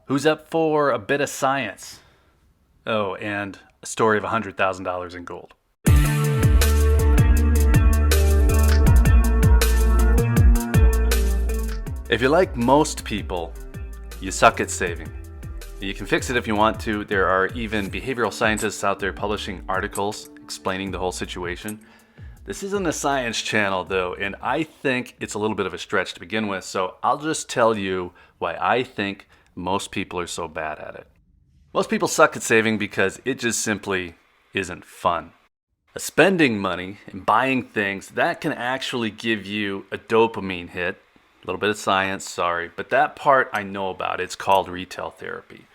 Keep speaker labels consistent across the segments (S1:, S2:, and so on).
S1: Who's up for a bit of science? Oh, and a story of $100,000 in gold. If you're like most people, you suck at saving. You can fix it if you want to. There are even behavioral scientists out there publishing articles explaining the whole situation. This isn't a science channel though, and I think it's a little bit of a stretch to begin with, so I'll just tell you why I think most people are so bad at it. Most people suck at saving because it just simply isn't fun. Spending money and buying things, that can actually give you a dopamine hit. A little bit of science, sorry, but that part I know about. It's called retail therapy.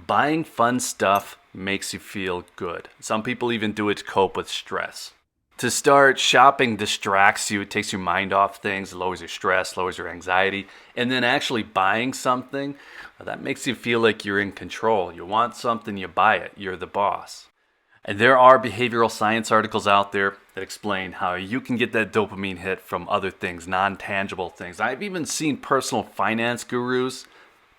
S1: Buying fun stuff makes you feel good. Some people even do it to cope with stress. To start, shopping distracts you. It takes your mind off things, lowers your stress, lowers your anxiety. And then actually buying something, that makes you feel like you're in control. You want something, you buy it. You're the boss. And there are behavioral science articles out there that explain how you can get that dopamine hit from other things, non-tangible things. I've even seen personal finance gurus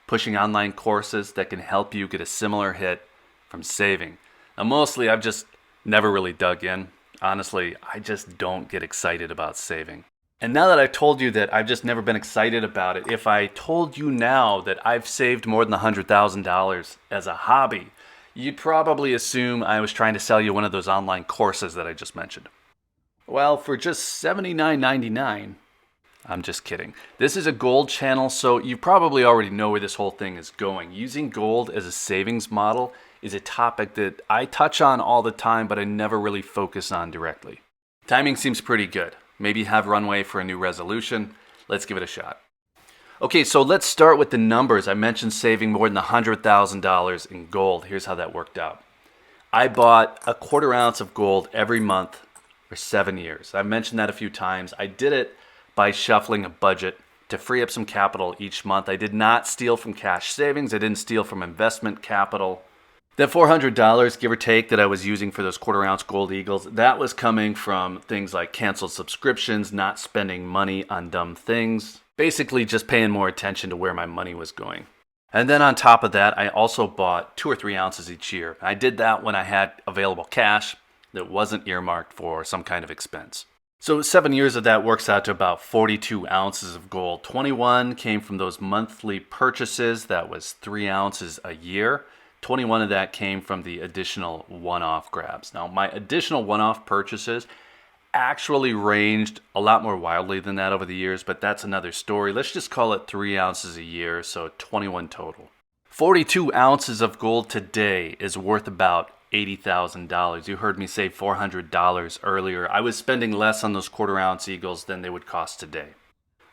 S1: pushing online courses that can help you get a similar hit from saving. Now, mostly I've just never really dug in. Honestly, I just don't get excited about saving. And now that I've told you that I've just never been excited about it, if I told you now that I've saved more than $100,000 as a hobby, you'd probably assume I was trying to sell you one of those online courses that I just mentioned. Well, for just $79.99, I'm just kidding. This is a gold channel, so you probably already know where this whole thing is going. Using gold as a savings model is a topic that I touch on all the time, but I never really focus on directly. Timing seems pretty good. Maybe have runway for a new resolution. Let's give it a shot. Okay, so let's start with the numbers. I mentioned saving more than $100,000 in gold. Here's how that worked out. I bought a quarter ounce of gold every month for 7 years. I've mentioned that a few times. I did it by shuffling a budget to free up some capital each month. I did not steal from cash savings. I didn't steal from investment capital. That $400, give or take, that I was using for those quarter ounce gold eagles, that was coming from things like canceled subscriptions, not spending money on dumb things, basically just paying more attention to where my money was going. And then on top of that, I also bought 2 or 3 ounces each year. I did that when I had available cash that wasn't earmarked for some kind of expense. So 7 years of that works out to about 42 ounces of gold. 21 came from those monthly purchases. That was 3 ounces a year. 21 of that came from the additional one-off grabs. Now, my additional one-off purchases actually ranged a lot more wildly than that over the years, but that's another story. Let's just call it 3 ounces a year, so 21 total. 42 ounces of gold today is worth about $80,000. You heard me say $400 earlier. I was spending less on those quarter ounce eagles than they would cost today.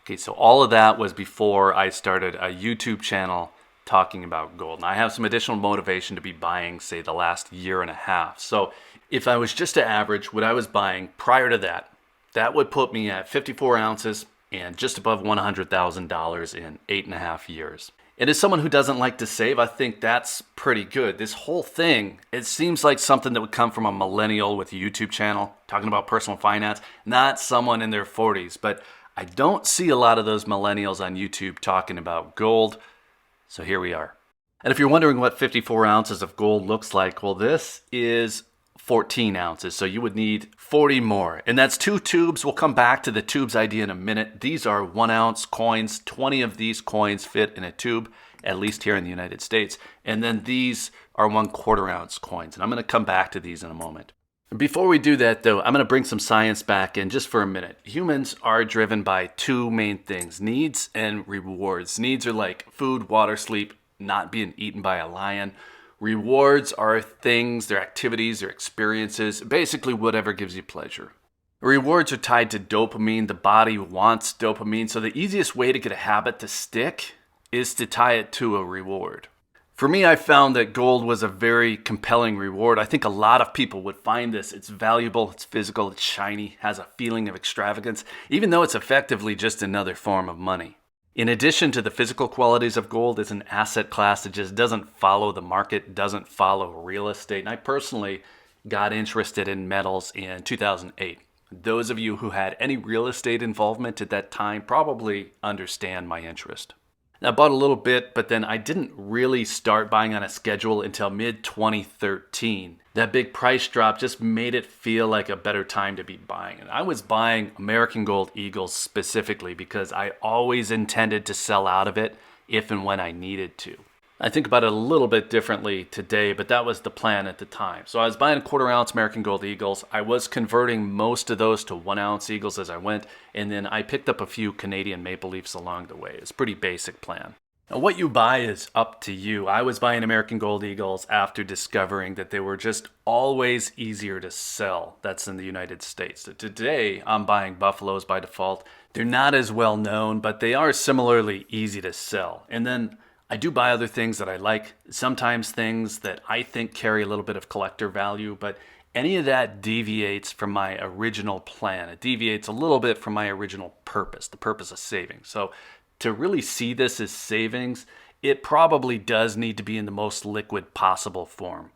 S1: Okay, so all of that was before I started a YouTube channel talking about gold. And I have some additional motivation to be buying, say, the last year and a half. So if I was just to average what I was buying prior to that, that would put me at 54 ounces and just above $100,000 in 8.5 years. And as someone who doesn't like to save, I think that's pretty good. This whole thing, it seems like something that would come from a millennial with a YouTube channel talking about personal finance, not someone in their 40s. But I don't see a lot of those millennials on YouTube talking about gold. So here we are. And if you're wondering what 54 ounces of gold looks like, well, this is 14 ounces. So you would need 40 more. And that's 2 tubes. We'll come back to the tubes idea in a minute. These are 1 ounce coins. 20 of these coins fit in a tube, at least here in the United States. And then these are 1/4 ounce coins. And I'm going to come back to these in a moment. Before we do that, though, I'm going to bring some science back in just for a minute. Humans are driven by 2 main things, needs and rewards. Needs are like food, water, sleep, not being eaten by a lion. Rewards are things, they're activities, they're experiences, basically whatever gives you pleasure. Rewards are tied to dopamine. The body wants dopamine, so the easiest way to get a habit to stick is to tie it to a reward. For me, I found that gold was a very compelling reward. I think a lot of people would find this. It's valuable, it's physical, it's shiny, has a feeling of extravagance, even though it's effectively just another form of money. In addition to the physical qualities of gold, it's an asset class that just doesn't follow the market, doesn't follow real estate. And I personally got interested in metals in 2008. Those of you who had any real estate involvement at that time probably understand my interest. I bought a little bit, but then I didn't really start buying on a schedule until mid-2013. That big price drop just made it feel like a better time to be buying. And I was buying American Gold Eagles specifically because I always intended to sell out of it if and when I needed to. I think about it a little bit differently today, but that was the plan at the time. So I was buying 1/4 ounce American Gold Eagles. I was converting most of those to 1 ounce Eagles as I went, and then I picked up a few Canadian Maple Leafs along the way. It's a pretty basic plan. Now, what you buy is up to you. I was buying American Gold Eagles after discovering that they were just always easier to sell. That's in the United States. So today, I'm buying Buffaloes by default. They're not as well known, but they are similarly easy to sell. And then I do buy other things that I like, sometimes things that I think carry a little bit of collector value, but any of that deviates from my original plan. It deviates a little bit from my original purpose, the purpose of saving. So to really see this as savings, it probably does need to be in the most liquid possible form.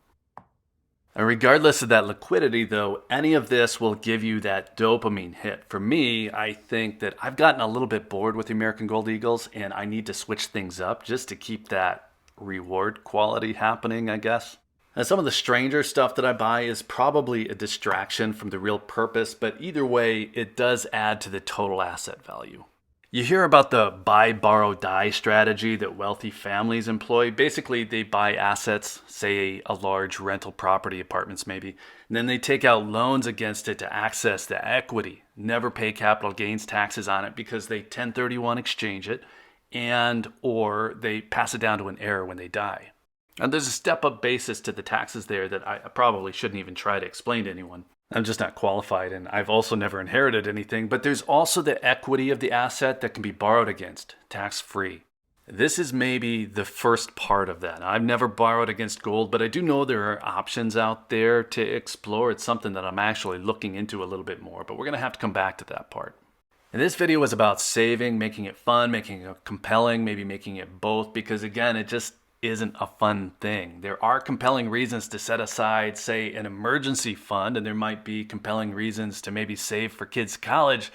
S1: And regardless of that liquidity, though, any of this will give you that dopamine hit. For me, I think that I've gotten a little bit bored with the American Gold Eagles, and I need to switch things up just to keep that reward quality happening, I guess. And some of the stranger stuff that I buy is probably a distraction from the real purpose, but either way, it does add to the total asset value. You hear about the buy, borrow, die strategy that wealthy families employ. Basically, they buy assets, say a large rental property, apartments maybe, and then they take out loans against it to access the equity, never pay capital gains taxes on it because they 1031 exchange it, and or they pass it down to an heir when they die. And there's a step-up basis to the taxes there that I probably shouldn't even try to explain to anyone. I'm just not qualified, and I've also never inherited anything, but there's also the equity of the asset that can be borrowed against, tax-free. This is maybe the first part of that. I've never borrowed against gold, but I do know there are options out there to explore. It's something that I'm actually looking into a little bit more, but we're going to have to come back to that part. And this video was about saving, making it fun, making it compelling, maybe making it both, because again, it just isn't a fun thing. There are compelling reasons to set aside, say, an emergency fund, and there might be compelling reasons to maybe save for kids' college,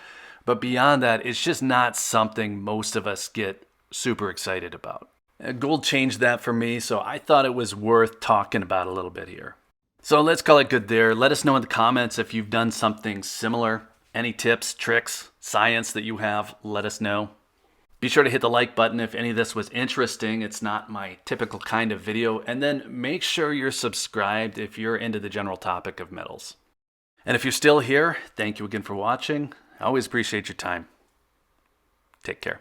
S1: but beyond that, it's just not something most of us get super excited about. Gold changed that for me, so I thought it was worth talking about a little bit here. So let's call it good there. Let us know in the comments if you've done something similar. Any tips, tricks, science that you have, let us know. Be sure to hit the like button if any of this was interesting. It's not my typical kind of video. And then make sure you're subscribed if you're into the general topic of metals. And if you're still here, thank you again for watching. I always appreciate your time. Take care.